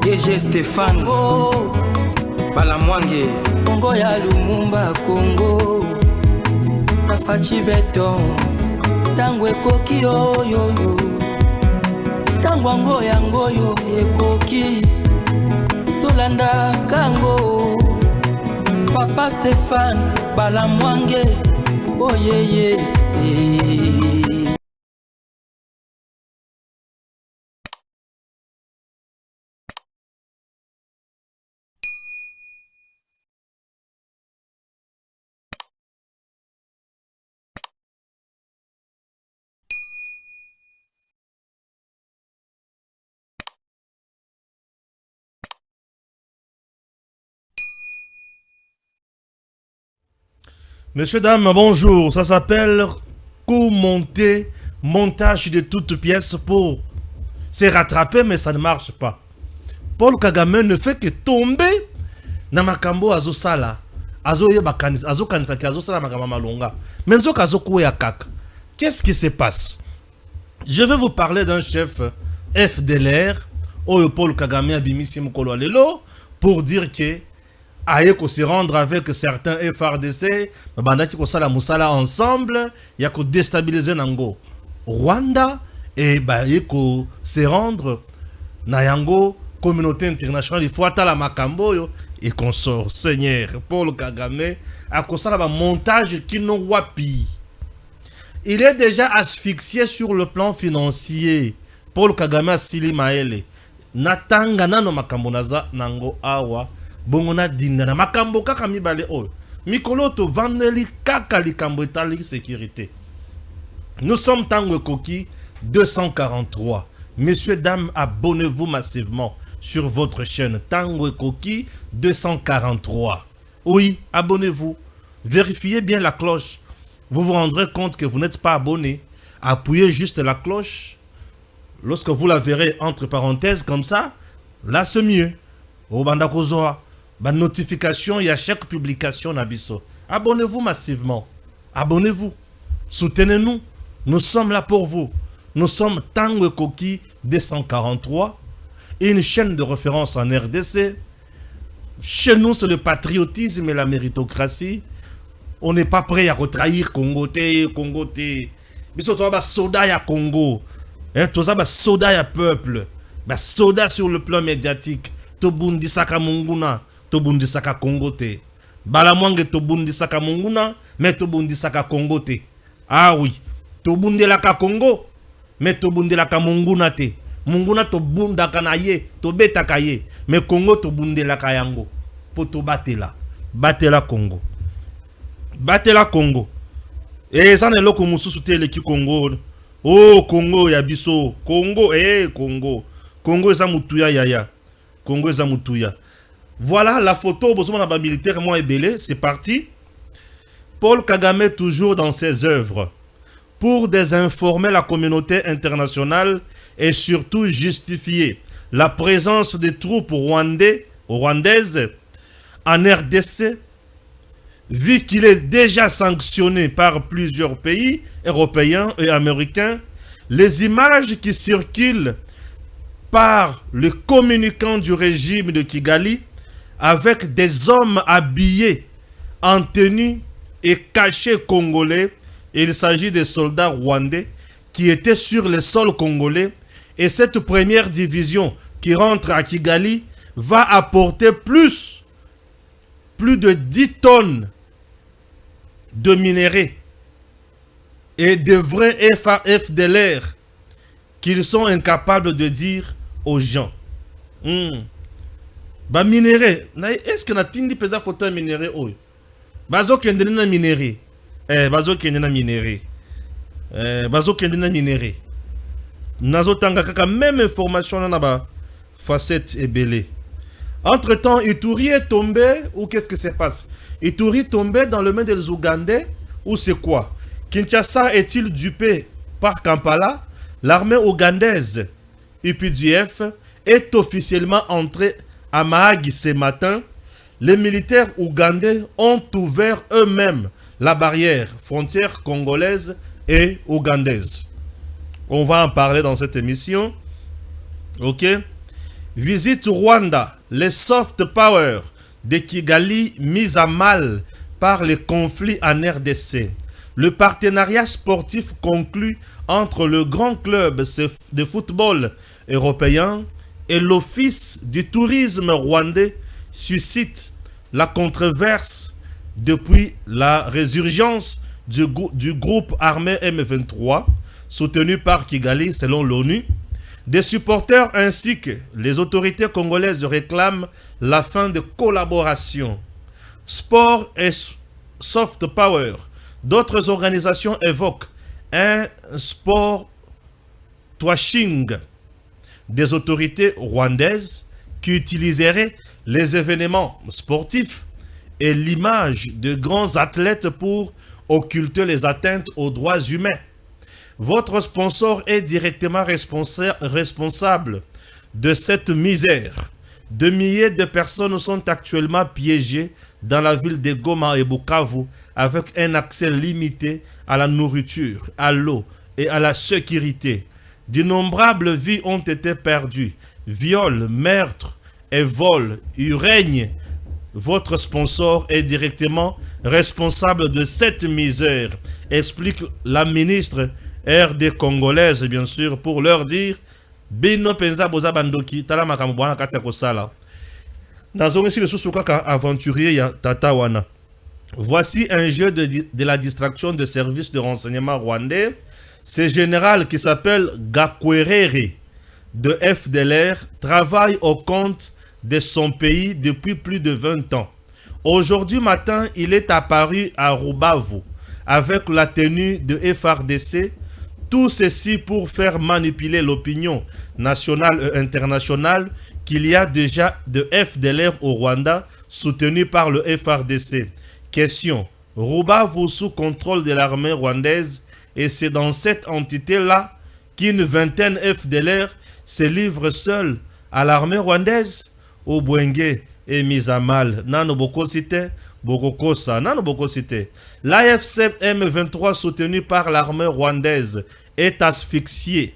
DG Stéphane Balamwange Congo ya Lumumba Congo Afachi Beton Tango ekoki oyoyo Tango ango yango yo ekoki Tolanda kango Papa Stéphane Balamwange Oh yeah yeah. Messieurs, dames, bonjour. Ça s'appelle coup monté, montage de toutes pièces pour se rattraper, mais ça ne marche pas. Paul Kagame ne fait que tomber dans makambo azosala. Azo kanisaki azosala makambo malonga. Menzo kazo kuya kaka. Qu'est-ce qui se passe? Je vais vous parler d'un chef FDLR, Paul Kagame abimisi mukolo lelo, pour dire que aye ko se rendre avec certains FRDC, bandaki ko sala musala ensemble, ya ko déstabiliser nango Rwanda et baye ko se rendre na yango communauté internationale, il faut atala makambo yo et consort. Seigneur Paul Kagame a ko sala ba montage qui no wapi. Il est déjà asphyxié sur le plan financier. Paul Kagame asili maele natanga nano makambo naza nango awa bongona dinda na makambo kaka mibale oyo mikolo to vandeli kaka likambo etali sécurité. Nous sommes tango ekoki 243. Messieurs, dames, abonnez-vous massivement sur votre chaîne Tango ekoki 243. Oui, abonnez-vous. Vérifiez bien la cloche. Vous vous rendrez compte que vous n'êtes pas abonné. Appuyez juste la cloche. Lorsque vous la verrez entre parenthèses comme ça, là c'est mieux. Au bandakozoa, la notification, il y a chaque publication nabiso. Abonnez-vous massivement. Abonnez-vous. Soutenez-nous. Nous sommes là pour vous. Nous sommes Tango ekoki 243, une chaîne de référence en RDC. Chez nous, c'est le patriotisme et la méritocratie. On n'est pas prêt à retrahir Congo. Biso to ba soda ya Congo. Tout ça ba soda ya peuple. Ba soda sur le plan médiatique. To bundi saka munguna, to bundi saka Congo te. Balamwange to bundi saka munguna, mais to bundi saka Congo te. Ah oui, to bundi la ka Congo, mais to bundi la ka munguna te. Munguna to bunda kanaye, to beta kaye, mais Congo to bundi la ka yango. Poto batela. Batela Congo. Batela Congo. Et ça n'est loko mususu te leki Congo. Oh Congo ya biso. Congo Congo. Congo eza mutuya yaya. Congo eza mutuya. Voilà la photo bozoma na militaire moi ebele, c'est parti. Paul Kagame toujours dans ses œuvres pour désinformer la communauté internationale et surtout justifier la présence des troupes rwandaises en RDC. Vu qu'il est déjà sanctionné par plusieurs pays européens et américains, les images qui circulent par le communicant du régime de Kigali avec des hommes habillés en tenue et cachés congolais, il s'agit des soldats rwandais qui étaient sur le sol congolais, et cette première division qui rentre à Kigali va apporter plus de 10 tonnes de minerais et de vrais FDLR qu'ils sont incapables de dire aux gens. Ba minerais, est-ce que na tindi pesa photo minerais oyo? Bazo kende na minerais. Bazo kende na minerais. Bazo kende na minerais. Nazo tanga kaka même information na ba facette ebele. Entre-temps, Ituri est tombé, ou qu'est-ce que se passe? Ituri tombé dans le main des Ougandais, ou c'est quoi? Kinshasa est-il dupé par Kampala? L'armée ougandaise, UPDF, est officiellement entrée à Mahagi ce matin. Les militaires ougandais ont ouvert eux-mêmes la barrière frontière congolaise et ougandaise. On va en parler dans cette émission. Ok? Visite Rwanda, les soft power de Kigali mis à mal par les conflits en RDC. Le partenariat sportif conclu entre le grand club de football européen et l'Office du tourisme rwandais suscite la controverse depuis la résurgence du groupe armé M23 soutenu par Kigali selon l'ONU. Des supporters ainsi que les autorités congolaises réclament la fin de collaboration. Sport et soft power. D'autres organisations évoquent un sport washing des autorités rwandaises qui utiliserait les événements sportifs et l'image de grands athlètes pour occulter les atteintes aux droits humains. Votre sponsor est directement responsable de cette misère. De milliers de personnes sont actuellement piégées dans la ville de Goma et Bukavu avec un accès limité à la nourriture, à l'eau et à la sécurité. D'innombrables vies ont été perdues. Viols, meurtres et vols y règnent. Votre sponsor est directement responsable de cette misère, explique la ministre RD congolaise, bien sûr, pour leur dire Bino penza boza bandoki tala makambo wana kati ya kosala. Nazongesi lisusu kaka aventurier ya tata wana. Voici un jeu de la distraction de services de renseignement rwandais. Ce général qui s'appelle Gakwerere de FDLR travaille au compte de son pays depuis plus de 20 ans. Aujourd'hui matin, il est apparu à Rubavu avec la tenue de FRDC. Tout ceci pour faire manipuler l'opinion nationale et internationale qu'il y a déjà de FDLR au Rwanda soutenu par le FRDC. Question. Rubavu sous contrôle de l'armée rwandaise et c'est dans cette entité-là qu'une vingtaine FDLR se livrent seuls à l'armée rwandaise. Obwenge est mis à mal. Nano boko cité, bokokosa, nano boko cité. L'AFC M23 soutenu par l'armée rwandaise est asphyxié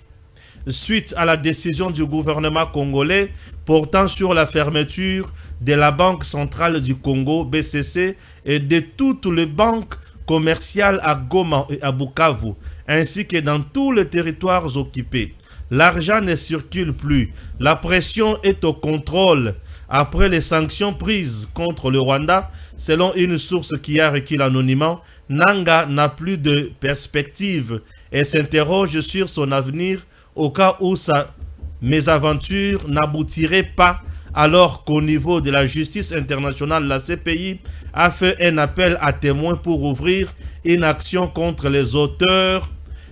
suite à la décision du gouvernement congolais portant sur la fermeture de la Banque centrale du Congo, BCC, et de toutes les banques commerciales à Goma et à Bukavu, ainsi que dans tous les territoires occupés. L'argent ne circule plus. La pression est au contrôle. Après les sanctions prises contre le Rwanda, selon une source qui a requis l'anonymat, Nanga n'a plus de perspective et s'interroge sur son avenir au cas où sa mésaventure n'aboutirait pas, alors qu'au niveau de la justice internationale, la CPI a fait un appel à témoins pour ouvrir une action contre les auteurs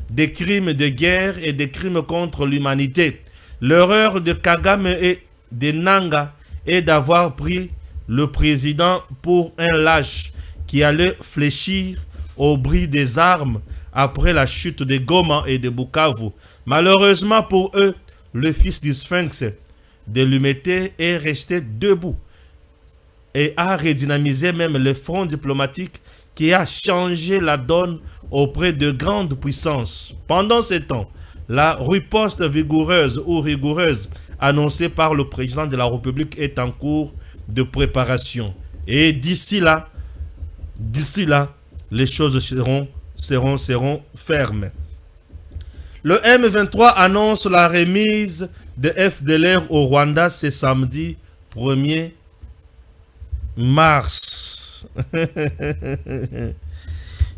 des crimes de guerre et des crimes contre l'humanité. L'erreur de Kagame et de Nanga est d'avoir pris le président pour un lâche qui allait fléchir au bris des armes après la chute de Goma et de Bukavu. Malheureusement pour eux, le fils du Sphinx de l'Humité est resté debout et a redynamisé même le front diplomatique qui a changé la donne auprès de grandes puissances. Pendant ce temps, la riposte vigoureuse ou rigoureuse annoncée par le président de la République est en cours de préparation. Et d'ici là, les choses seront fermes. Le M23 annonce la remise de FDLR au Rwanda ce samedi 1er mars.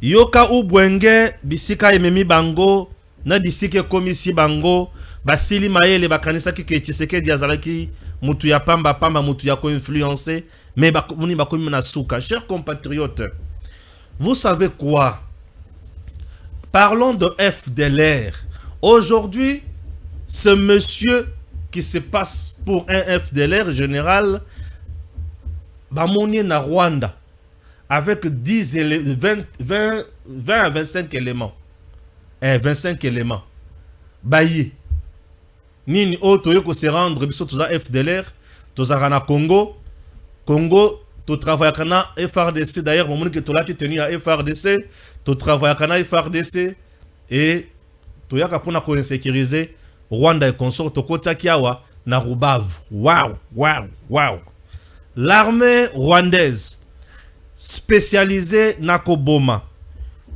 Yoka Ubwenge bisika ememi bango na bisike komisi bango basili mayele bakanisa ki Tshisekedi azalaki mutu ya pamba mutu ya ko influencer mais bakomi na suka. Chers compatriotes, vous savez quoi? Parlons de FDLR. Aujourd'hui, ce monsieur qui se passe pour un FDLR général, Bamoni na Rwanda, avec 20 à 25 éléments. 25 éléments. Baye. Nini o toyoko se rendre biso toza FDLR, toza na Congo. Congo, to travaille kana FRDC. D'ailleurs, mon que to lati tenu à FRDC, to travaille kana FRDC et toyaka pona ko insécuriser Rwanda et consort to kota kiawa na Rubavu. Waouh, waouh, waouh. L'armée rwandaise spécialisée na koboma.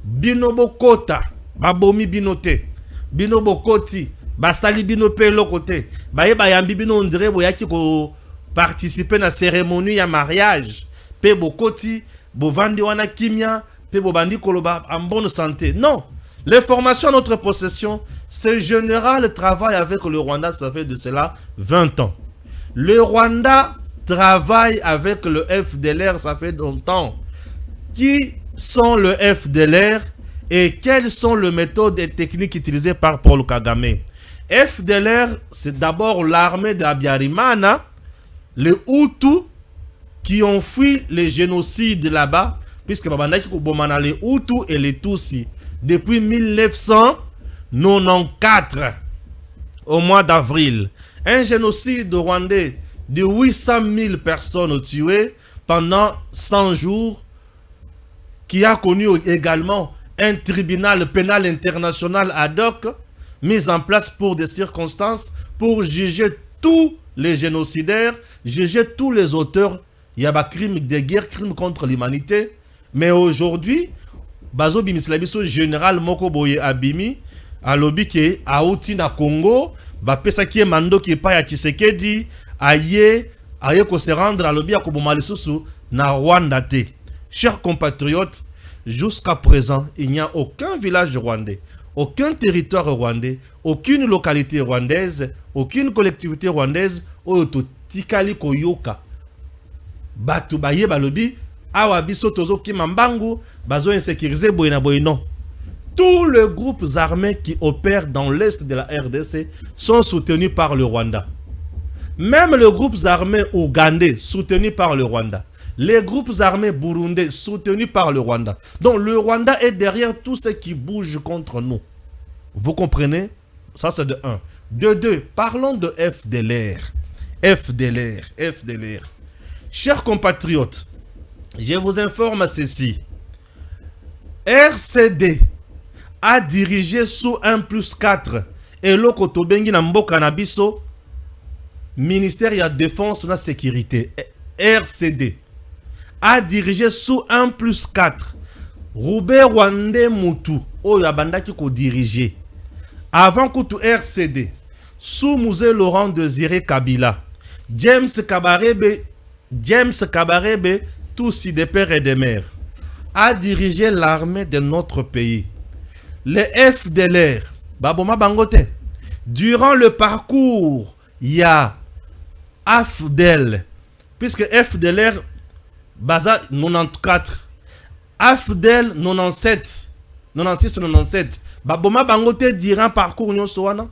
Bino bokota, babomi binote. Bino bokoti, basali bino pe lokote. Baye bayambi bino on dirait boyaki ko participer na cérémonie ya mariage. Pe bokoti, bovandi wana kimia, pe bobandi koloba en bonne santé. Non. Les formations à notre possession, ce général travaille avec le Rwanda, ça fait de cela 20 ans. Le Rwanda travaille avec le FDLR, ça fait longtemps. Qui sont le FDLR et quelles sont les méthodes et techniques utilisées par Paul Kagame? FDLR, c'est d'abord l'armée d'Abiyarimana, les Hutus qui ont fui les génocides là-bas, puisque Babandaki Kubomana, les Hutus et les Tutsis, depuis 1994, au mois d'avril. Un génocide rwandais de 800 000 personnes tuées pendant 100 jours, qui a connu également un tribunal pénal international ad hoc, mis en place pour des circonstances, pour juger tous les génocidaires, juger tous les auteurs. Il y a des crimes de guerre, crimes contre l'humanité. Mais aujourd'hui, Bazo Bimislabiso général Moko Boye Abimi, à lobby qui est à Outi na Congo, Bapesa qui est Mando qui est pas à Tshisekedi, aye ko se rendre à lobby à Kobomalisusu na Rwanda te. Chers compatriotes, jusqu'à présent, il n'y a aucun village rwandais, aucun territoire rwandais, aucune localité rwandaise, aucune collectivité rwandaise, oyo tikali koyoka. Batu baye balobi, awa biso tozo ki mambangu, bazo insécuriser boyena boyeno. Tous les groupes armés qui opèrent dans l'est de la RDC sont soutenus par le Rwanda. Même les groupes armés ougandais soutenus par le Rwanda. Les groupes armés burundais soutenus par le Rwanda. Donc le Rwanda est derrière tout ce qui bouge contre nous. Vous comprenez? Ça c'est de 1. De 2, parlons de FDLR. FDLR. Chers compatriotes, je vous informe ceci. RCD a dirigé sous 1+4 et l'Okotobengi na mboka na biso ministère de la défense et de la sécurité. RCD a dirigé sous 1+4. Robert Rwandais Moutou, oyo abandaki ko diriger. Avant que tout RCD, sous Mouzé Laurent Désiré Kabila, James Kabarebe, tous des pères et des mères, a dirigé l'armée de notre pays. Les FDLR, Baboma Bangote, durant le parcours, il y a AFDEL, puisque FDLR, Baza 94, AFDEL 97, 96-97, Baboma Bangote durant parcours Nyonsoana,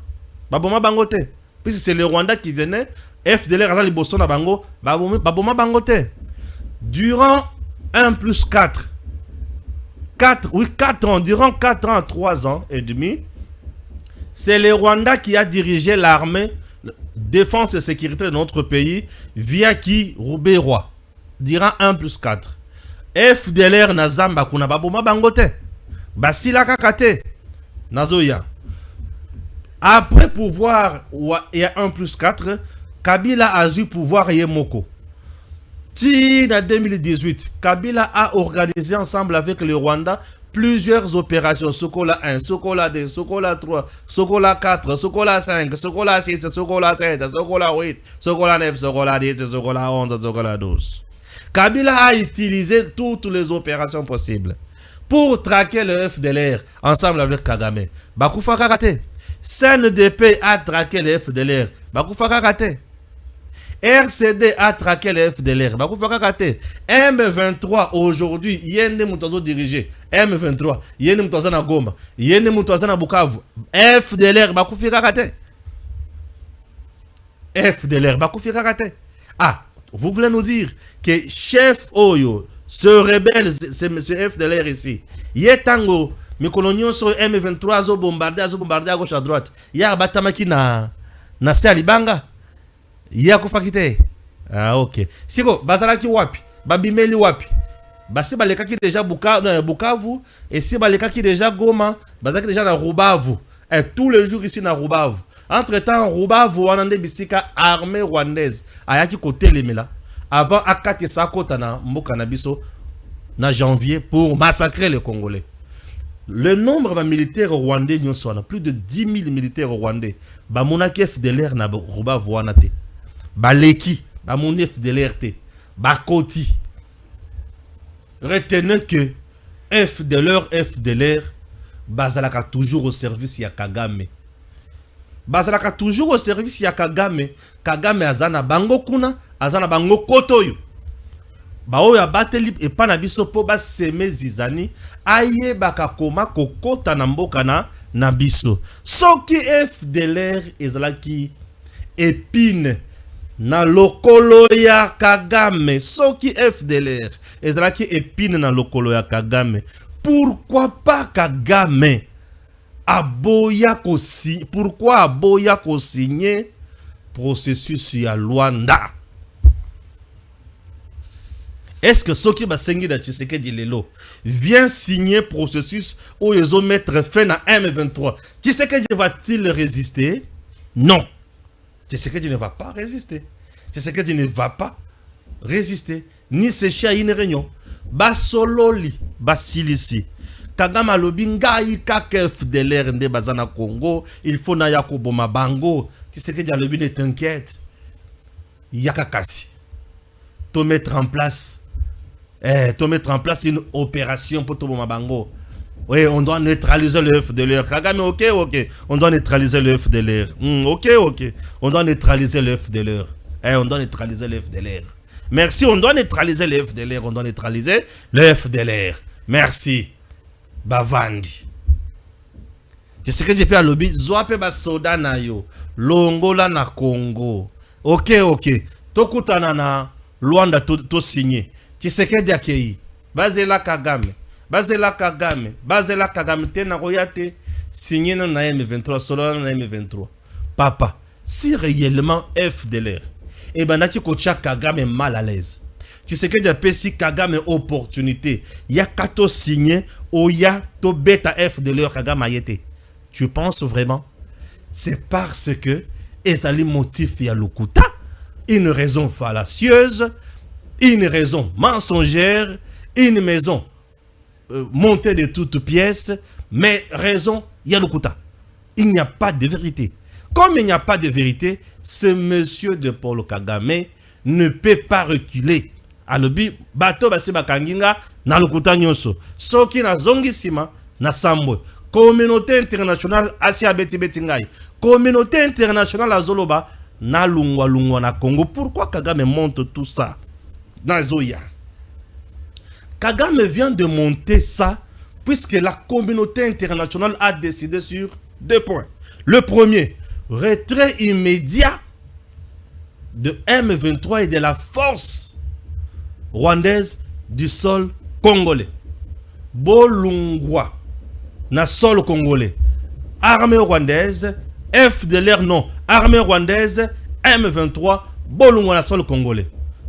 Baboma Bangote, puisque c'est le Rwanda qui venait, FDLR à la Liboson à Bango, Baboma Bangote, durant 1+4, 4 ans, durant 4 ans, 3 ans et demi, c'est le Rwanda qui a dirigé l'armée défense et sécurité de notre pays via qui Roubé Roi, durant 1+4. FDLR na Zamba kuna baboma bangote, basila kakate, nazoya. Après pouvoir, il y a 1+4, Kabila a eu pouvoir Yemoko. En 2018, Kabila a organisé ensemble avec le Rwanda plusieurs opérations. Sokola 1, Sokola 2, Sokola 3, Sokola 4, Sokola 5, Sokola 6, Sokola 7, Sokola 8, Sokola 9, Sokola 10, Sokola 11, Sokola 12. Kabila a utilisé toutes les opérations possibles pour traquer le FDLR ensemble avec Kagame. Bakoufa Kakate. CNDP a traqué le FDLR. Bakoufa Kakate. RCD a traqué le FDLR. M23 aujourd'hui, Yende Moutozo dirigé. M23, Yende Moutozo na Goma, Yende Moutozo na Bukavu. FDLR, Bakoufi Kakate. FDLR, Bakoufi Kakate. Ah, vous voulez nous dire que chef Oyo, ce rebelle, c'est M. FDLR ici. Yetango, Mikolonio sur M23, a bombardé à gauche à droite. Ya Batamaki na Salibanga. Yakufakite. Ah, ok. Siko, bazalaki wapi? Babimeli wapi? Basi balekaki déjà Bukavu. Et si balekaki déjà Goma, bazalaki déjà na Rubavu. Et tous les jours ici na Rubavu. Entre-temps, Rouba Voanande Bisika, armée rwandaise, ayaki côté lemela, avant Akate Sakota na Mbokanabiso, na janvier, pour massacrer les Congolais. Le nombre de militaires rwandais, nous sommes plus de 10 000 militaires rwandais. Bamonaki FDLR na Rouba Voanate. Baleki, Bamoni FDLR te. Bakoti. Retenez que FDLR, bazalaka toujours au service ya Kagame. Bazalaka toujours au service ya Kagame. Kagame azana bango kuna, azana bango kotoyo. Bao ya bateli et pas na biso po ba seme zizani aye baka koma kokota na mboka na biso. Soki FDLR ezalaki épine na lokolo ya Kagame. Soki FDLR ezalaki épine na lokolo ya Kagame. Pourquoi pas Kagame pourquoi aboya ko signer processus ya Luanda? Est-ce que Soki Basengi da Tshisekedi Lelo vient signer processus où ils vont mettre fin à M23? Tshisekedi va-t-il résister? Non. Tshisekedi ne va pas résister. Tshisekedi ne va pas résister. Ni sécher à une réunion. Basololi, Basilisi. Kagame lobi ngai kaka FDLR nde bazana Congo. Il faut na yakobo mabango. Tshisekedi lobi ne t'inquiète. Yakakasi. To mettre en place une opération pour tout Mabango. Oui, on doit neutraliser le FDLR. Kagame, ok. On doit neutraliser le FDLR. Ok. On doit neutraliser le FDLR. On doit neutraliser le FDLR. Merci, on doit neutraliser le FDLR. On doit neutraliser le FDLR. Merci. Bavandi. Je sais que j'ai fait à lobby. Zoape ba soda na yo. Longola na Congo. Ok. Tokutana na Luanda to signé. Tshisekedi akei. Bazela Kagame te na royate signé na M23 solo na M23. Papa, si réellement FDLR et banaki kocha Kagame mal à l'aise. Tshisekedi apesi Kagame opportunité. Ya kato signé oya to beta FDLR Kagame ayete. Tu penses vraiment? C'est parce que ezali motif ya lokuta. Une raison fallacieuse, une raison mensongère, une maison montée de toutes pièces, mais raison Yalukuta. Il n'y a pas de vérité. Comme il n'y a pas de vérité, ce monsieur de Paul Kagame ne peut pas reculer. Alobi, bato basi bakanginga na lokuta nyoso. Soki na zongi sima na sambwe. Communauté internationale Asia beti ngai. Communauté internationale azoloba na lungwa na Congo. Pourquoi Kagame monte tout ça? Nazoya. Kagame vient de monter ça puisque la communauté internationale a décidé sur 2 points. Le premier, retrait immédiat de M23 et de la force rwandaise du sol congolais. Bolungwa na sol congolais. Armée rwandaise, FDLR non. Armée rwandaise, M23, Bolungwa na sol congolais.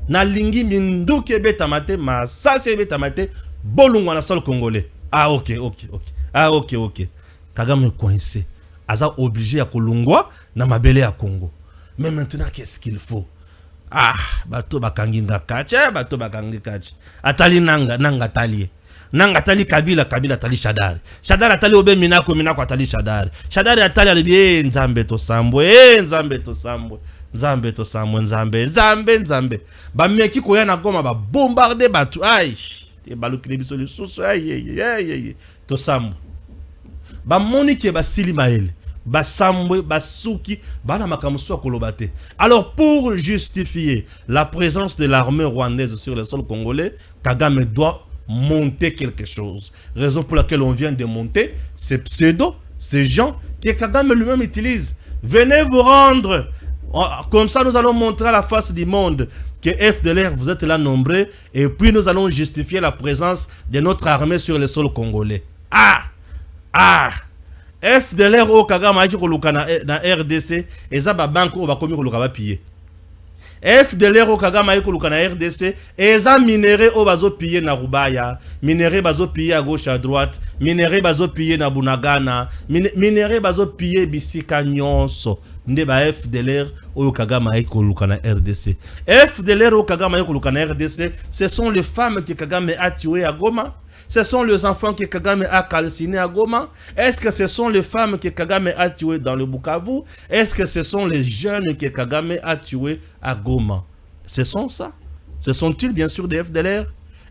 Na lingi minduke betamate, ma sase betamate, Bolungwa na sol congolais. Ah ok. Ah ok. Kagame coincé. Aza obligé à kolungwa na mabele à Congo. Mais maintenant qu'est-ce qu'il faut? Ah, bato bakanginga kache, bato bakangi kache. Atali nanga tali. Nanga tali Kabila tali Shadari. Shadari atali obe minako atali Shadari. Shadari atali alibi nzambe to sambwe, nzambe. Ba meki koya na Goma ba bombarder batu. Ai, te balukile biso lisusu ai. To sambwe. Ba moniki ba silimaele. Basambwe, basuki, bana makamusu kolobate. Alors pour justifier la présence de l'armée rwandaise sur le sol congolais, Kagame doit monter quelque chose. Raison pour laquelle on vient de monter ces pseudo, ces gens que Kagame lui-même utilise. Venez vous rendre. Comme ça, nous allons montrer à la face du monde que FDLR, vous êtes là nombreux. Et puis nous allons justifier la présence de notre armée sur le sol congolais. FDLR au Kagame aiki koluka na RDC eza ba banko ba komi koluka ba piller. FDLR au Kagame aiko lukana RDC eza minéré au bazo piller na Rubaya, minéré bazo piller à gauche à droite, minéré bazo piller na Bunagana, minéré bazo piller bisika nyonso. Nde ba FDLR au Kagame aiko lukana RDC. FDLR au Kagame aiko lukana RDC, ce sont les femmes que Kagame a tuées à Goma. Ce sont les enfants que Kagame a calcinés à Goma. Est-ce que ce sont les femmes que Kagame a tuées dans le Bukavu? Est-ce que ce sont les jeunes que Kagame a tués à Goma? Ce sont ça. Ce sont-ils bien sûr des FDLR?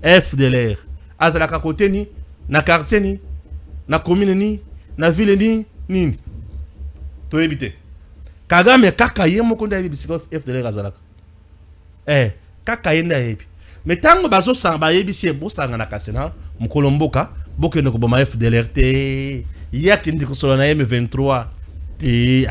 FDLR. Azalaka kote ni, na quartier ni, na commune ni, na ville ni. To éviter. Kagame kaka yemo konda yebi bisiko FDLR azalaka. Kaka yenda yebi. Mais tango bazo samba yebisi bo sanga na kasena mukolomboka boke no koboma FDLR te yakindi kosola na M23 te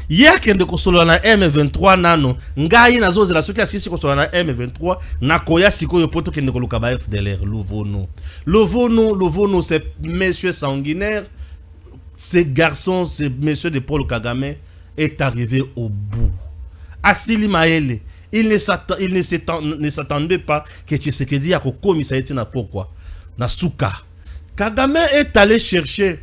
yakindi kosola na M23 nano ngai nazo la soki asisi kosola na M23 na koya sikoyo poto kende koluka ba FDLR Lovono c'est monsieur sanguinaire, ces garçons, ces messieurs de Paul Kagame est arrivé au bout. Asili Maele, il ne s'attendait pas que Tshisekedi a commis na pourquoi na suka. Kagame est allé chercher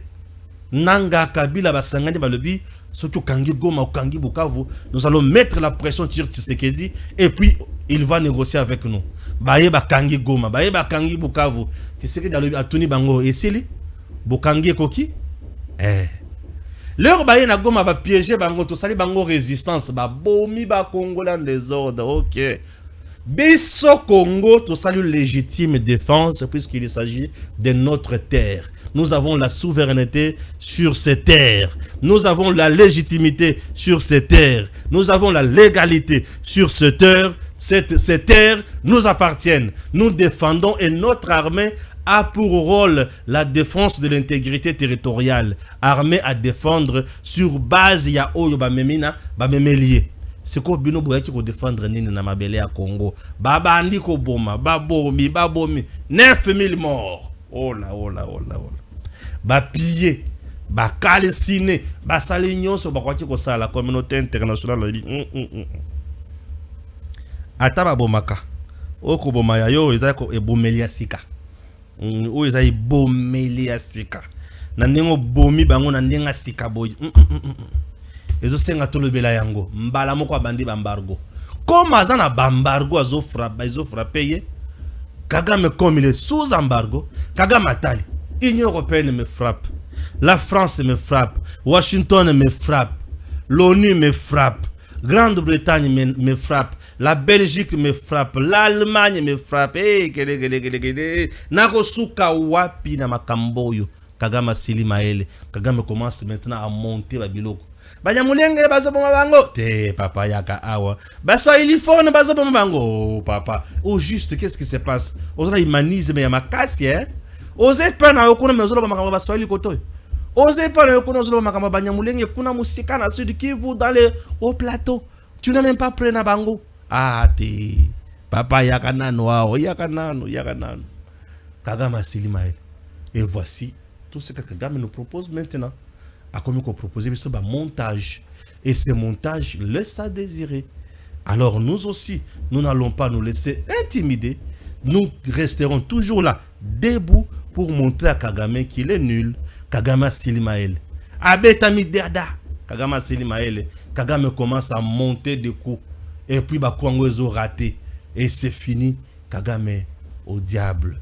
Nanga Kabila basangani balobi soki kangi Goma ou kangi Bukavu, nous allons mettre la pression sur Tshisekedi et puis il va négocier avec nous. Baye ba kangi Goma, baye ba kangi Bukavu. Tshisekedi a tuni bango esili Bukangi koki leur baye na Goma va piéger bango to sali bango résistance ba bomi ba Congo dans des ordres. OK. Biso Congo to sali légitime défense puisqu'il s'agit de notre terre. Nous avons la souveraineté sur ces terres. Nous avons la légitimité sur ces terres. Nous avons la légalité sur ces terres. Ces terres nous appartiennent. Nous défendons et notre armée a pour rôle la défense de l'intégrité territoriale. Armée à défendre sur base ya oyo ba memina ba memelier. C'est quoi bino boyaki ko défendre nini na mabele ya Congo. Babandi ko boma, babomi. 9000 morts. Oh là. Ba piller, ba calciner, ba salignon so ba kwaki ko sala la communauté internationale. Ata ba bomaka. Oko boma ya yo ezako ebomelia sika. O ezai bomelia sika. Na ndenge bomi bango na ndenge sika boy. Ezo senga tolobela yango. Mbala moko abandi bambargo. Comme azana bambargo azo frapper ye. Kagame comme il est sous embargo, Kagame atali. L'Union européenne me frappe. La France me frappe. Washington me frappe. L'ONU me frappe. Grande-Bretagne me frappe. La Belgique me frappe. L'Allemagne me frappe. Nakosuka wapi na makamboyo. Kagame Sili Maele. Kagame commence maintenant à monter babiloko. Banyamulenge bazo boma bango. Te papa yaka awa. Baso ilifone bazo boma bango. Papa. Au juste, qu'est-ce qui se passe? On a humanisme ya makasi, hein? Osez pas na okuna mezolo ba makamba baso ilikoto. Osez pas na okuna mezolo ba makamba banyamulenge kuna musika na sud Kivu dans le haut plateau. Tu n'as même pas pris na bango. Ah te. Papa yaka nano wao, yaka nano. Kagame Sili Maele. Et voici tout ce que Kagame nous propose maintenant. A comme qu'on proposait un montage et ce montage laisse à désirer. Alors nous aussi, nous n'allons pas nous laisser intimider. Nous resterons toujours là, debout, pour montrer à Kagame qu'il est nul. Kagame Sili Maele. Abetami Dada. Kagame Sili Maele. Kagame commence à monter des coups. Et puis Bakwango ils ont raté. Et c'est fini. Kagame au diable.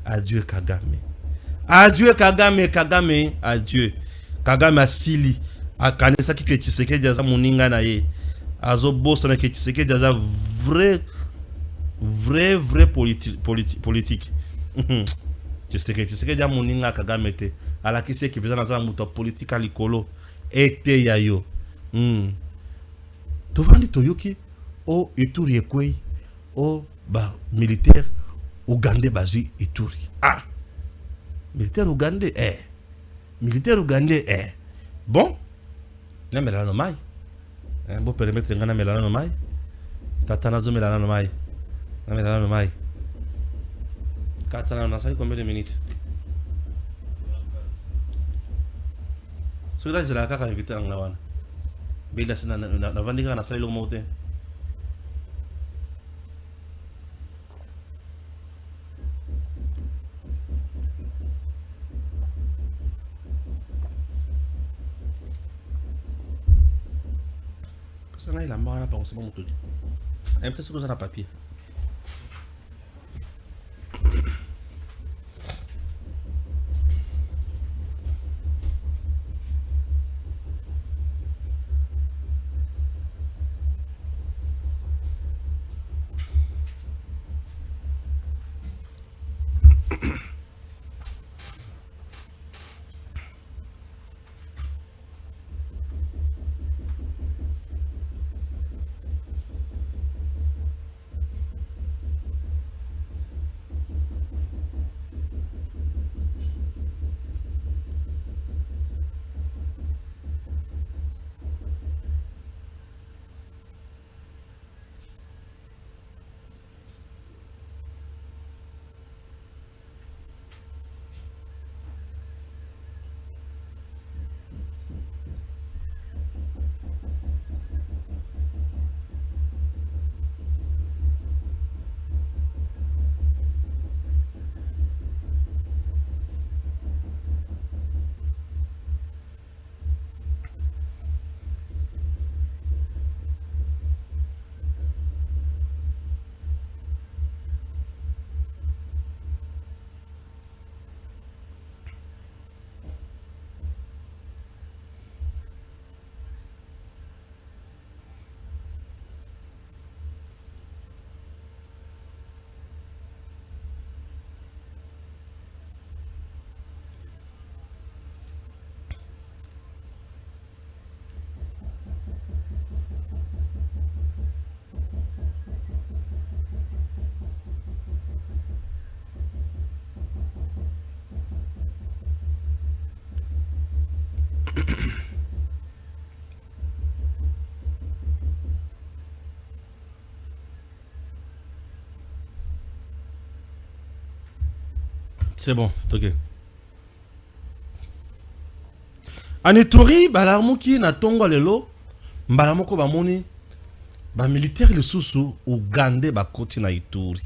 Adieu Kagame. Adieu Kagame. Adieu. Kagame Asili akanisa ki Tshisekedi aza muninga na ye azo bossa na Tshisekedi aza vrai politique. Tshisekedi a muninga Kagame te ala kisi ki bezana za muto politique likolo ete yayo tovandi toyoki o Ituri ekwei o ba militaire Ougandais bazu Ituri militaire Ougandais militaire ougandais bon na melana no mai bo permettre ngana melana no mai tatana zo melana no mai na melana no mai katana na sali combien de minutes so là je la kaka invité en lawana bila sina na vandika na sali lo mote Ça n'a pas la c'est pas mon truc. Peut-être que ça a papier. C'est bon, ok. Anitori, balamuki na tongo lelo, mbalamoko bamoni, ba militaire le sous Ougandais ba koti na Ituri.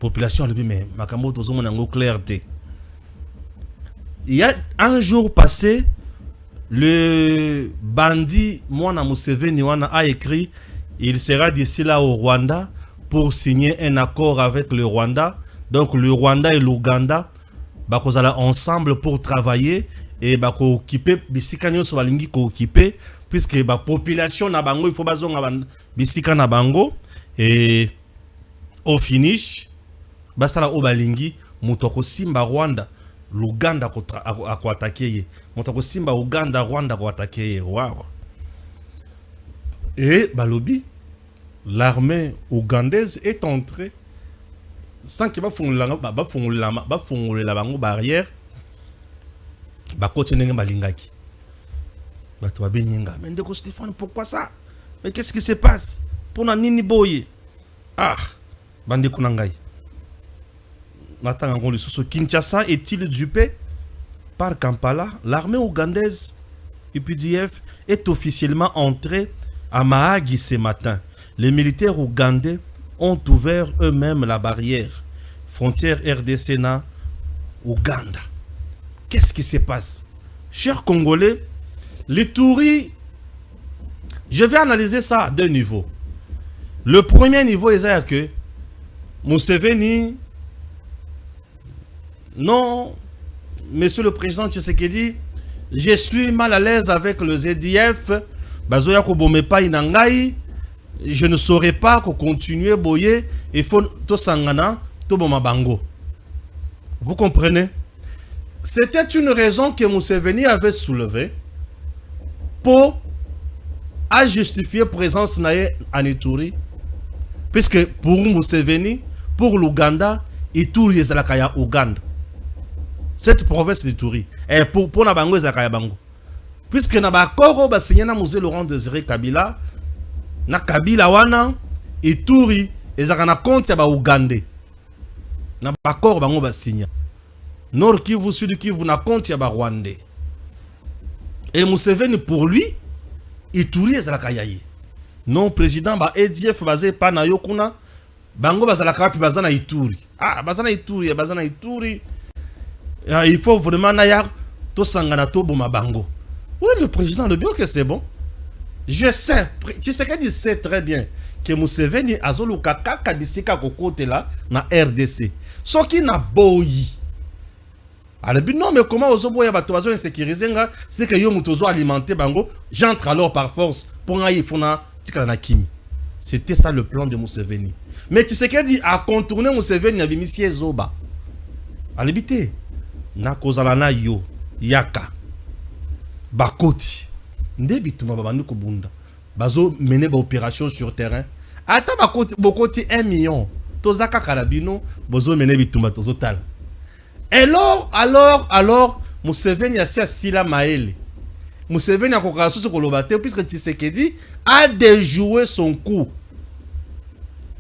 Population le mais makambo tozo mona ngo clarté. Il y a un jour passé, le bandit Mwana Museveni wana a écrit il sera d'ici là au Rwanda pour signer un accord avec le Rwanda. Donc le Rwanda et l'Ouganda bakozala ensemble pour travailler et bako occuper bisika nyonso balingi ko occuper puisque ba population na bango il faut bazonga bisika na bango et au finish basala o balingi mutoko simba Rwanda l'Ouganda ko attaquer mutoko simba Ouganda Rwanda ko attaquer wow. Et balobi l'armée ougandaise est entrée sans qu'il va fongler la barrière ba continuer balingaki ba to benyinga mais ndeko Stéphane pourquoi ça mais qu'est-ce qui se passe pour na nini boye ah bande kunangai natanga ngoli soso Kinshasa est-il dupé par Kampala? L'armée ougandaise UPDF est officiellement entrée à Mahagi ce matin. Les militaires ougandais ont ouvert eux-mêmes la barrière frontière RDC-Na Ouganda. Qu'est-ce qui se passe? Chers Congolais, l'Ituri, je vais analyser ça à deux niveaux. Le premier niveau est que Museveni, non, monsieur le président Tshisekedi, je suis mal à l'aise avec le ZDF, Bazoya Kobome pa inangai. Je ne saurais pas continuer boyer. Il faut to sangana to boma bango. Vous comprenez? C'était une raison que Museveni avait soulevée pour justifier présence nae en Ituri. Puisque pour Museveni, pour l'Ouganda, Ituri est la kaya Ouganda. Cette province d'Ituri. Et pour Nabango est la kaya bango. Puisque Nabakoro ba signé na Mosé Laurent Désiré Kabila. Na Kabila wana Ituri ezaka na compte ya ba Ougandais na bakor bango ba signa Nord Kivu Sud Kivu na compte ya ba Rwandais et Museveni pour lui Ituri ezalaka yaye non président ba EDF basé pa na yokuna bango bazalaka pi bazana Ituri bazana Ituri il faut vraiment na ya to sangana to boma bango oui le président le bio que c'est bon Je sais, Tshisekedi sait très bien que Museveni azoluka kaka bisika kokote là na RDC. Soki na boyi. Alors, non, mais comment ozo boya bato bazo insécuriser nga, c'est que yo mutozo alimenter bango, j'entre alors par force pour nga yifuna tikala na kimi. C'était ça le plan de Museveni. Mais Tshisekedi a contourné Museveni na bimisi ezoba. Alibité na kozala na yo yaka bakoti nde bituma babandu kobunda bazo mener ba opération sur terrain ata bakoti bokoti 1 million tozaka karabino bozo mener bituma tozotal. Alors Museveni a sila maele Museveni a kokala soso kolobate puisque Tshisekedi a déjoué son coup.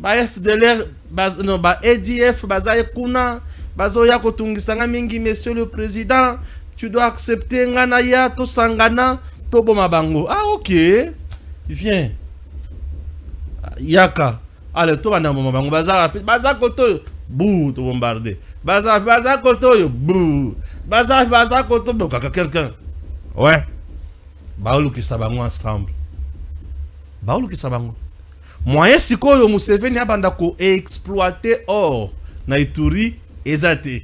Ba FDLR ba ADF bazaye kuna bazo ya kotungisanga mingi. Monsieur le président, tu dois accepter ngana ya to sangana to boma bango. Ah ok, viens yaka allez to bana boma bango baza koto bou to bombarder baza koto yo bou baza koto bokaka quelqu'un. Ouais, baolu ki sabango ensemble, baolu ki sabango moyen sikoyo Museveni abanda ko exploiter or na Ituri ezate.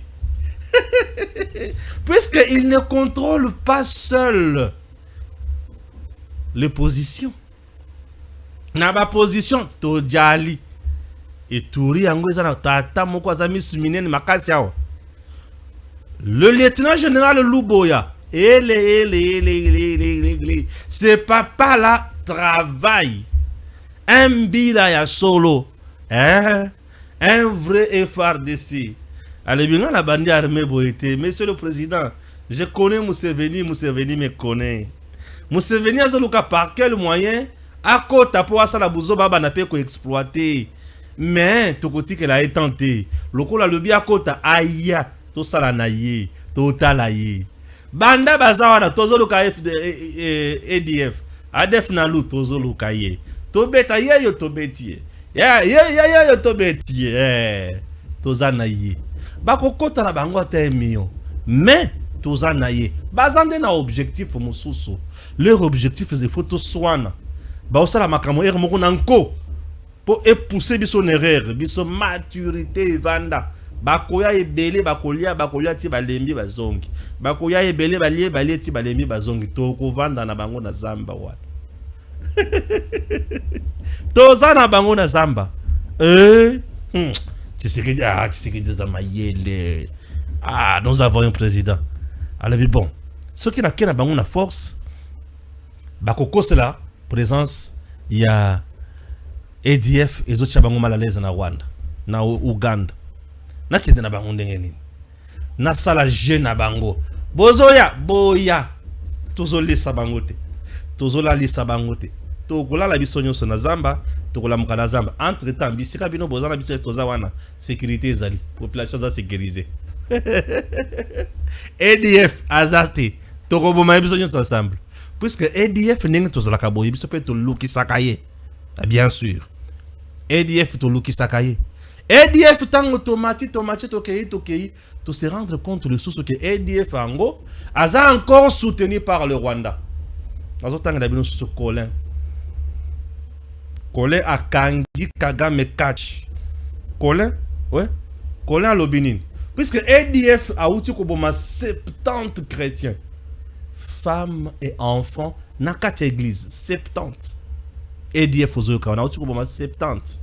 Puisqu'il ne contrôle pas seul les positions. Na ba position to jali Ituri yango ezana tata moko azami suminene makasi yao. Le lieutenant général Luboya c'est papa là travail un bila ya solo un vrai FRDC. Allez bien la bande armée boité. Monsieur le président, je connais Museveni me connaît. Museveni azoluka par quel moyen à kota pour ça la buzo baba na pe ko exploiter. Mais tokoti que la tenté. Lokola lobi à kota aya to sala na ye, to talaye. Banda bazawa na tozoluka ADF. ADF na lu tozoluka ye. To beta ye yo to betie. Yo to betie. Tozana ye. Bako kota na bango te million. Mais tozana ye. Bazande na objectif mususu. Leur objectif c'est photo swana. Ba osala makamo er moko nanko pour épouser biso erreur, biso maturité vanda. Bakoya ebele bakolia ti balembi bazongi. Bakoya ebele balie ti balembi bazongi. To ko vanda na bango na zamba wa. Tozana bango na zamba. Tshisekedi dans ma yele. Ah, nous avons un président. Alors bon, ce qui n'a qu'à bango na force, bakoko c'est la présence il y a ADF et autres chabango mal à l'aise na Rwanda, na Uganda. Na kende na bango ndenge nini. Na sala jeune na bango. Bozoya boya. Tozole sabangote. Tozola li sabangote. Tokola la biso nyonso na zamba, tokola mukala zamba. Entre temps bisika bino bozana biso toza wana sécurité ezali, population za sécurisée. ADF azate tokoboma biso nyonso ensemble. Puisque ADF ndenge tozala kaboyi biso pe to luki sakaye. Bien sûr. ADF to luki sakaye. ADF tango tomati tokei to se rendre compte de ce que ADF ango aza encore soutenu par le Rwanda. Azotanga da bino ce Colin. Colin akangi Kagame catch. Colin, ouais. Colin Lobinin. Puisque ADF a outi koboma 70 chrétiens, femmes et enfants na 4 églises, 70. ADF ozoyoka na outi koboma 70.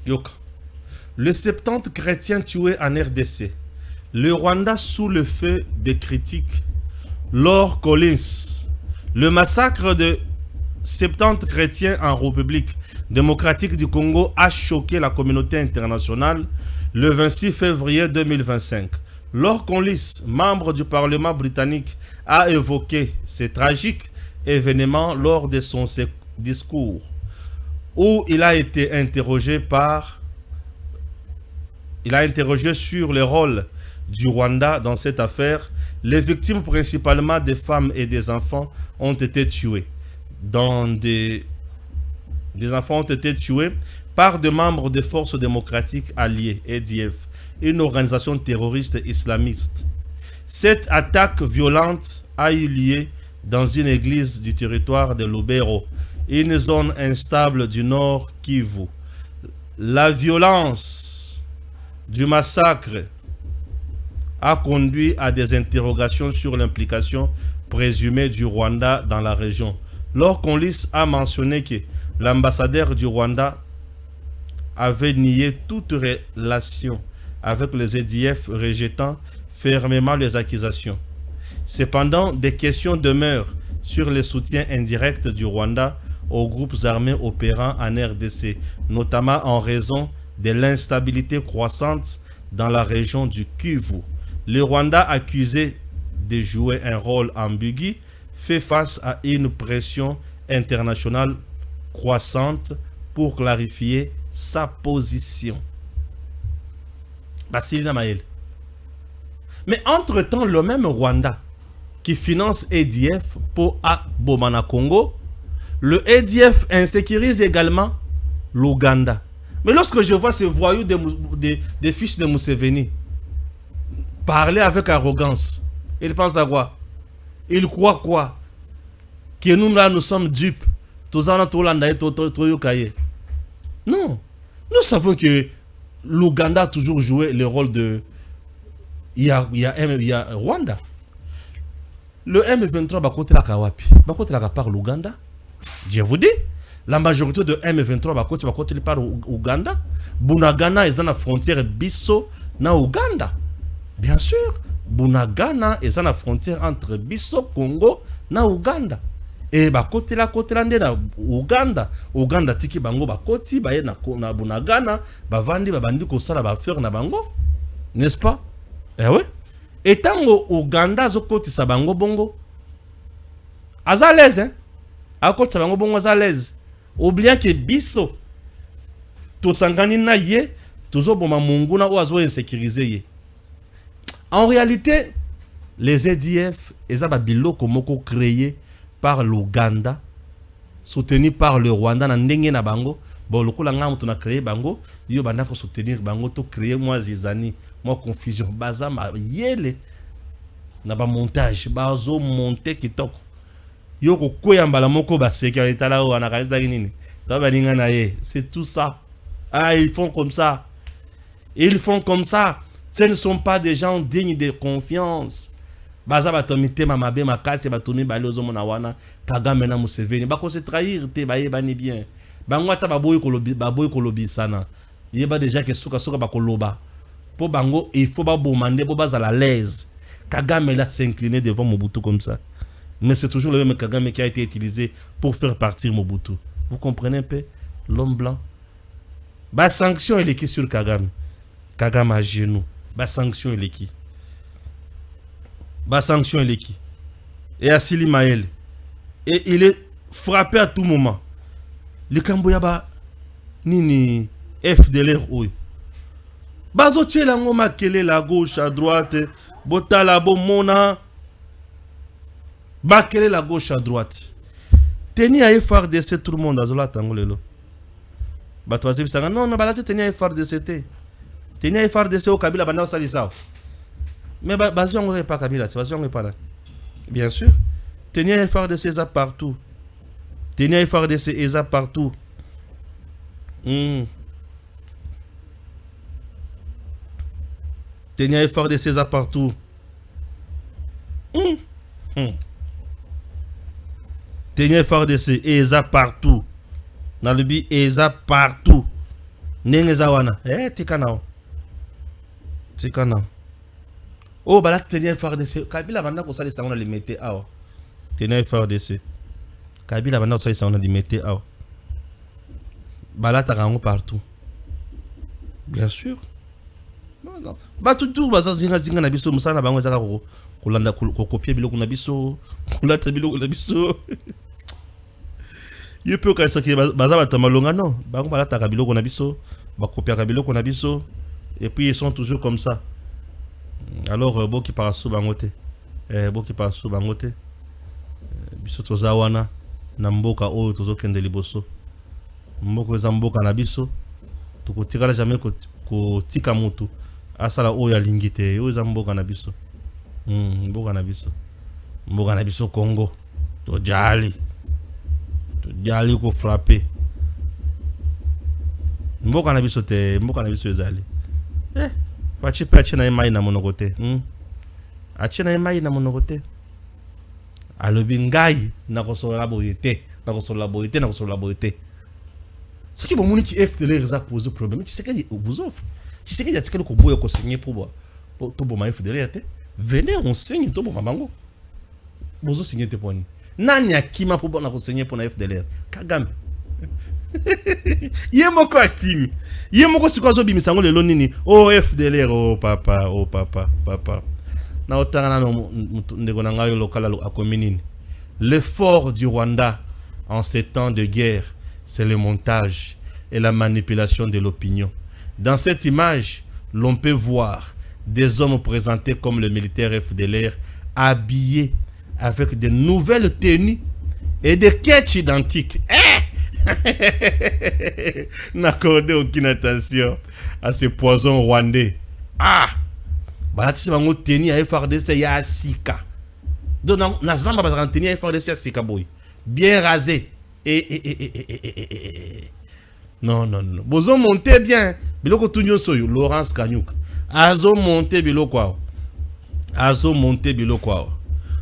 Yoka. Les 70 chrétiens tués en RDC. Le Rwanda sous le feu des critiques. Lord Collins. Le massacre de 70 chrétiens en République démocratique du Congo a choqué la communauté internationale le 26 février 2025. Lord Collins, membre du Parlement britannique, a évoqué ces tragiques événements lors de son discours où il a été interrogé sur le rôle du Rwanda dans cette affaire. Les victimes, principalement des femmes et des enfants, ont été tuées. Des enfants ont été tués par des membres des forces démocratiques alliées, ADF, une organisation terroriste islamiste. Cette attaque violente a eu lieu dans une église du territoire de Lubero, une zone instable du nord Kivu. La violence du massacre a conduit à des interrogations sur l'implication présumée du Rwanda dans la région. L'Orconlis a mentionné que l'ambassadeur du Rwanda avait nié toute relation avec les EDF, rejetant fermement les accusations. Cependant, des questions demeurent sur le soutien indirect du Rwanda aux groupes armés opérant en RDC, notamment en raison de l'instabilité croissante dans la région du Kivu. Le Rwanda, accusé de jouer un rôle ambigu, fait face à une pression internationale croissante pour clarifier sa position. Basilina Maël. Mais entre-temps, le même Rwanda qui finance EDF pour Bomana Congo, le EDF insécurise également l'Ouganda. Mais lorsque je vois ces voyous des fils de Museveni parler avec arrogance, ils pensent à quoi? Ils croient quoi? Que nous là nous sommes dupes. Non. Nous savons que l'Ouganda a toujours joué le rôle de... Il y a Rwanda. Le M23 va côté la Kawapi. Va côté la par l'Ouganda. Je vous dis, la majorité de M23 va côté par l'Ouganda. Bunagana est dans la frontière Bisso na Ouganda. Bien sûr, Bunagana est dans la frontière entre Bisso, Congo na Ouganda. Et bah côté la na Uganda tiki bango ba koti ba na Bunagana ba vandi ba bandi ko sala ba faire na bango, n'est-ce pas? Eh ouais. Et tango Uganda zo koti sa bango bongo aza l'aise, hein? A koti sa bango bongo aza l'aise, oubliant que biso to sangani na ye tozo boma munguna o azo insécuriser ye. En réalité, les EDF eza ba biloko moko créé par l'Ouganda, soutenu par le Rwanda na ndenge na bango. Bon, le coup là on a créé bango, yo banda faut soutenir bango to créer moi zizani, moi confusion baza ma yele na ba montage bazo monter kitoko. Yo ko koyamba moko ba sécurité là o na kaza nini. To ba linga na ye, c'est tout ça. Ah, ils font comme ça. Ils font comme ça. Ce ne sont pas des gens dignes de confiance. Baza batomite mamabe makasi batomi balozo mona wana Kagame na Museveni bako se trahir te baye bani bien bango ata baboyi kolobi sana yeba déjà que suka bakoloba po bango il faut babomande bo bazala l'aise. Kagame là s'incliner devant Mobutu comme ça, mais c'est toujours le même Kagame qui a été utilisé pour faire partir Mobutu. Vous comprenez un peu l'homme blanc. Ba sanction il est qui sur Kagame à genoux. Ba sanction il est qui? Ba sanction il est qui? Et Assili Maël. Et il est frappé à tout moment. Le Kamboyaba nini FDLR oyo. Bazo tchela ngoma kele la gauche à droite, botala bomona. Ba kele la gauche à droite. Teni à FRDC tout le monde azola tangolelo. Ba toazi bisanga non balate teni à FRDC. Teni à FRDC au Kabila banda salisa. Mais Bazion n'aurait pas Kabila, c'est Bazion n'est pas là. Bien sûr. Tenir FRDC ESA partout. Tenir FRDC ESA partout. Tenir FRDC ESA partout. Tenir FRDC ESA partout. Dans le but ESA partout. Nengeza wana. Tikanao. Oh, bah là, tenir FRDC. Kabila banda ko sali sangona limité awa. Tenir FRDC. Kabila banda ko sali sangona limité awa. Bah là, tarango partout. Bien sûr. Non. Bah tout bah zinga na biso musana bango zaka ko landa ko copier biloko na biso, ko lata biloko na biso. Yo peut ka saki baza batamalonga non. Bango balata ka biloko na biso, ba copier ka biloko na biso et puis ils sont toujours comme ça. Alors boki par sous bangote boki par sous bangote biso toza wana na mboka oyo tozokende liboso mboko eza mboka na biso tokotikala jamais kotika mutu asala oyo alingi te oyo eza mboka na biso mboka na biso Congo Tojali ko frapper. Mboka na biso ezali. Fachi pe achena imai na monoko te. Achena imai na monoko te. Alobi ngai na kosola boyete, na kosola boyete. Ce qui bomoni qui FDLR za poser problème, tu sais qu'il vous offre. Tu sais qu'il y a quelqu'un ko boye ko signer pour to boma FDLR te. Venez on signe to boma bango. Bozo signer te poni. Nani akima pour bona ko signer pour na FDLR. Kagame. Yemoko akimi. Yemoko sikozo bimisango lelo nini? Oh FDLR, oh papa. Na otanga na ndeko na ngayo lokala akominini. L'effort du Rwanda en ces temps de guerre, c'est le montage et la manipulation de l'opinion. Dans cette image, l'on peut voir des hommes présentés comme le militaire FDLR habillés avec de nouvelles tenues et des catchs identiques. N'accordez aucune attention à ce poison rwandais. Balatisi bango teni à FRDC ya sika. Donc na zamba bazana teni à FRDC ya sika boy. Bien rasé. Non. Bozo monter bien. Biloko tunyo soyo Laurence Kanyuka. Azo monter biloko.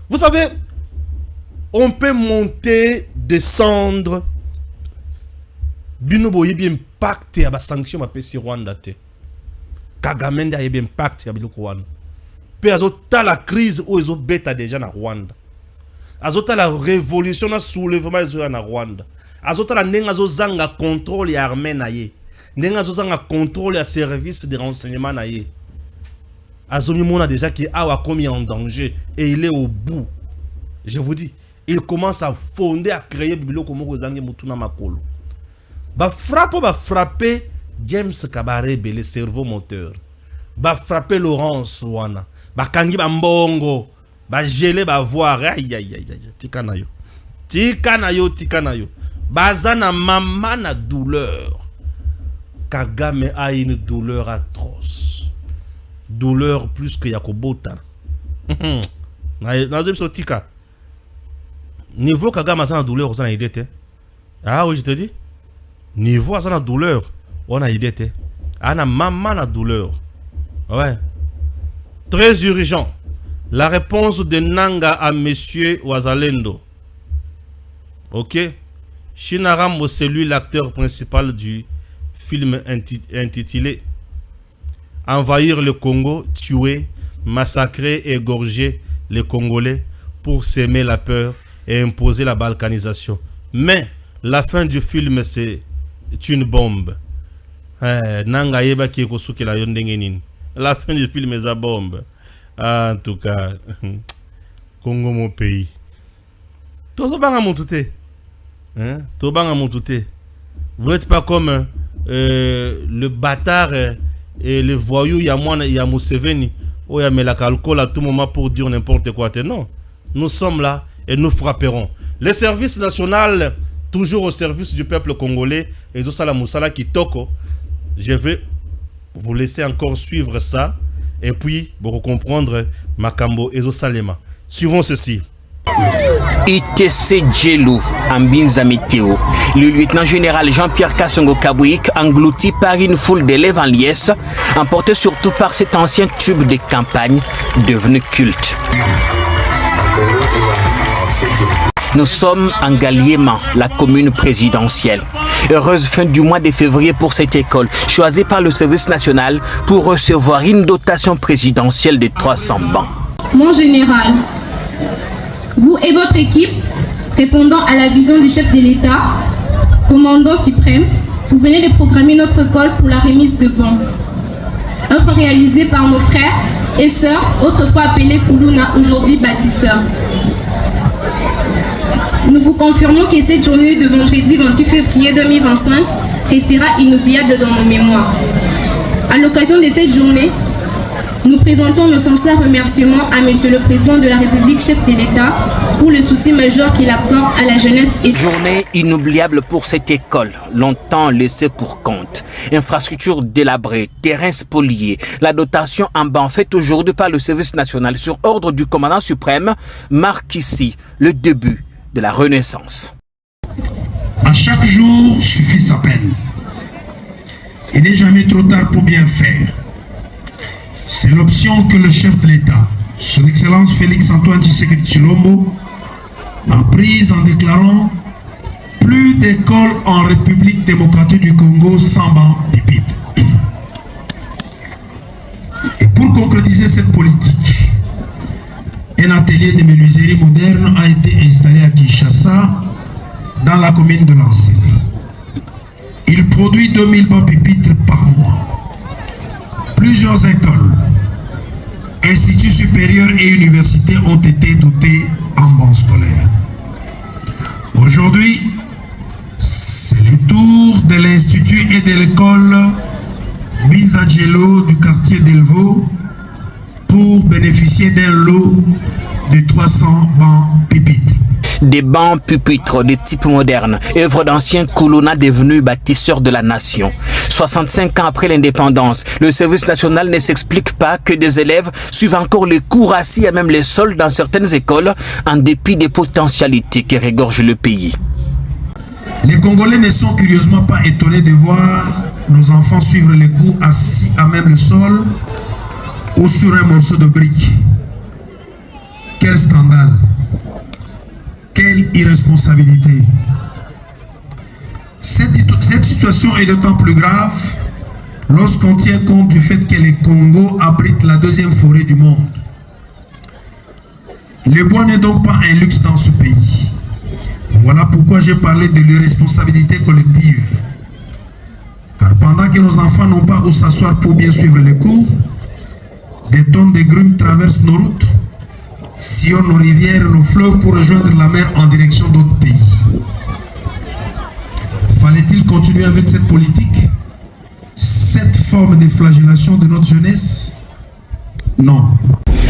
Vous savez, on peut monter, descendre. Bino boye bien impacté à la sanction ma pesi Rwanda te. Kagame nda yebe impact ya biloko wana. Pe azota la crise où ils ont bêta déjà na Rwanda. Azota la révolution na soulèvement ezo na Rwanda. Azota la nenga zo zanga contrôle ya armée na ye. Nenga zo zanga contrôle ya service de renseignement na ye. Azomi mona déjà qui a commis en danger et il est au bout. Je vous dis, il commence à fonder, à créer biloko moko zange mutuna makolo. Ba frapper James Kabarebe, le cerveau moteur. Ba frapper Laurence wana. Ba kangi ba mbongo. Ba gelé ba voir. Aïe. Tika na yo. Bazana mama na douleur. Kagame a une douleur atroce. Douleur plus que Yakobota. Na zo tika. Niveau Kagame a douleur on a idée te. Ah oui, je te dis. Niveau a la douleur. On a idée te. Ana maman la douleur. Ouais. Très urgent. La réponse de Nanga à Monsieur Wazalendo. Ok. Shinaram, c'est lui l'acteur principal du film intitulé Envahir le Congo, tuer, massacrer et égorger les Congolais pour s'aimer la peur et imposer la balkanisation. Mais la fin du film, c'est une bombe. Nanga yeba ki ekosuki la yondengenin. La fin du film est la bombe. En tout cas, Congo mon pays. Tozobanga montouté. Tobanga montouté. Vous n'êtes pas comme le bâtard et le voyou ya Museveni. Oh ya met alcool à tout moment pour dire n'importe quoi. Non. Nous sommes là et nous frapperons. Le service national, toujours au service du peuple congolais, et tout ça la Moussala qui toko. Je vais vous laisser encore suivre ça et puis pour comprendre Makambo et Salema. Suivons ceci. ITC Djelou, Ambinza Météo. Le lieutenant général Jean-Pierre Kassongo Kabouik, englouti par une foule d'élèves en liesse, emporté surtout par cet ancien tube de campagne devenu culte. Nous sommes en Galiéman, la commune présidentielle. Heureuse fin du mois de février pour cette école, choisie par le service national pour recevoir une dotation présidentielle de 300 bancs. Mon général, vous et votre équipe, répondant à la vision du chef de l'État, commandant suprême, vous venez de programmer notre école pour la remise de bons. Œuvre réalisée par nos frères et sœurs, autrefois appelés Koulouna, aujourd'hui bâtisseurs. Nous vous confirmons que cette journée de vendredi 28 février 2025 restera inoubliable dans nos mémoires. À l'occasion de cette journée, nous présentons nos sincères remerciements à Monsieur le Président de la République, chef de l'État, pour le souci majeur qu'il accorde à la jeunesse. Journée inoubliable pour cette école, longtemps laissée pour compte. Infrastructures délabrées, terrains spoliés, la dotation en banc faite aujourd'hui par le service national sur ordre du commandant suprême marque ici le début de la Renaissance. À chaque jour suffit sa peine. Il n'est jamais trop tard pour bien faire. C'est l'option que le chef de l'État, Son Excellence Félix Antoine Tshisekedi Tshilombo, a prise en déclarant plus d'écoles en République démocratique du Congo sans banc pupitre. Et pour concrétiser cette politique, un atelier de menuiserie moderne a été installé à Kinshasa, dans la commune de Lancélé. Il produit 2000 bancs pupitres par mois. Plusieurs écoles, instituts supérieurs et universités ont été dotés en bancs scolaires. Aujourd'hui, c'est le tour de l'institut et de l'école Binzadjelo du quartier d'Elvo pour bénéficier d'un lot de 300 bancs pupitres. Des bancs pupitres de type moderne, œuvre d'anciens colonna devenus bâtisseurs de la nation. 65 ans après l'indépendance, le service national ne s'explique pas que des élèves suivent encore les cours assis à même les sols dans certaines écoles, en dépit des potentialités qui régorgent le pays. Les Congolais ne sont curieusement pas étonnés de voir nos enfants suivre les cours assis à même le sol ou sur un morceau de brique. Quel scandale! Quelle irresponsabilité! Cette situation est d'autant plus grave lorsqu'on tient compte du fait que le Congo abrite la deuxième forêt du monde. Le bois n'est donc pas un luxe dans ce pays. Voilà pourquoi j'ai parlé de l'irresponsabilité collective. Car pendant que nos enfants n'ont pas où s'asseoir pour bien suivre les cours, des tonnes de grumes traversent nos routes, sillonnent nos rivières et nos fleuves pour rejoindre la mer en direction d'autres pays. Fallait-il continuer avec cette politique, cette forme de flagellation de notre jeunesse? Non.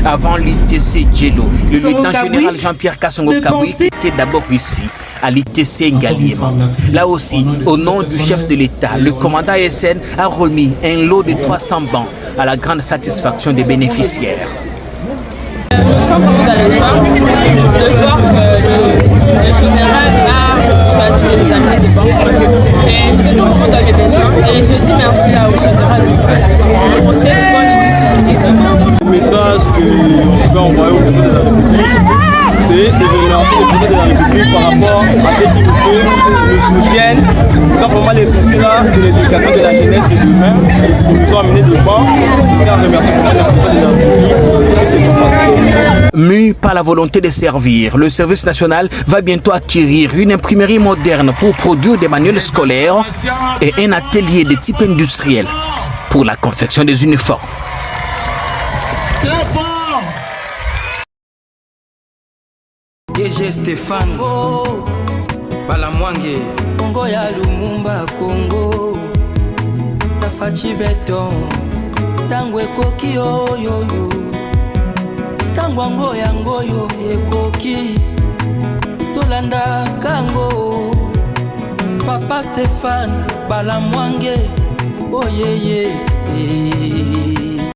Avant l'ITC Djelo, le lieutenant-général Jean-Pierre Kassongo Kabouik était d'abord ici, à l'ITC Ngaliema. Là aussi, au nom du chef de l'État, le commandant SN a remis un lot de 300 bancs à la grande satisfaction des bénéficiaires. Nous sommes vraiment dans la joie de voir que le général a choisi de nous amener des banques. Et nous sommes vraiment dans les besoins. Et je dis merci au général aussi pour cette bonne initiative. Le message que je peux envoyer au président de la République, c'est de remercier le président de la République par rapport à ce qu'il nous soutiennent, simplement l'essentiel de l'éducation de la jeunesse de demain. Ils nous ont amené de banc. Je tiens à remercier le président de la République. Mu par la volonté de servir, le service national va bientôt acquérir une imprimerie moderne pour produire des manuels scolaires et un atelier de type industriel pour la confection des uniformes. DG Stéphane Balamwange Congo ya Lumumba Congo Tafachi Beton Tango ekoki yo Tango ango yango yo ekoki Tolanda kango Papa Stéphane Balamwange Oh yeah yeah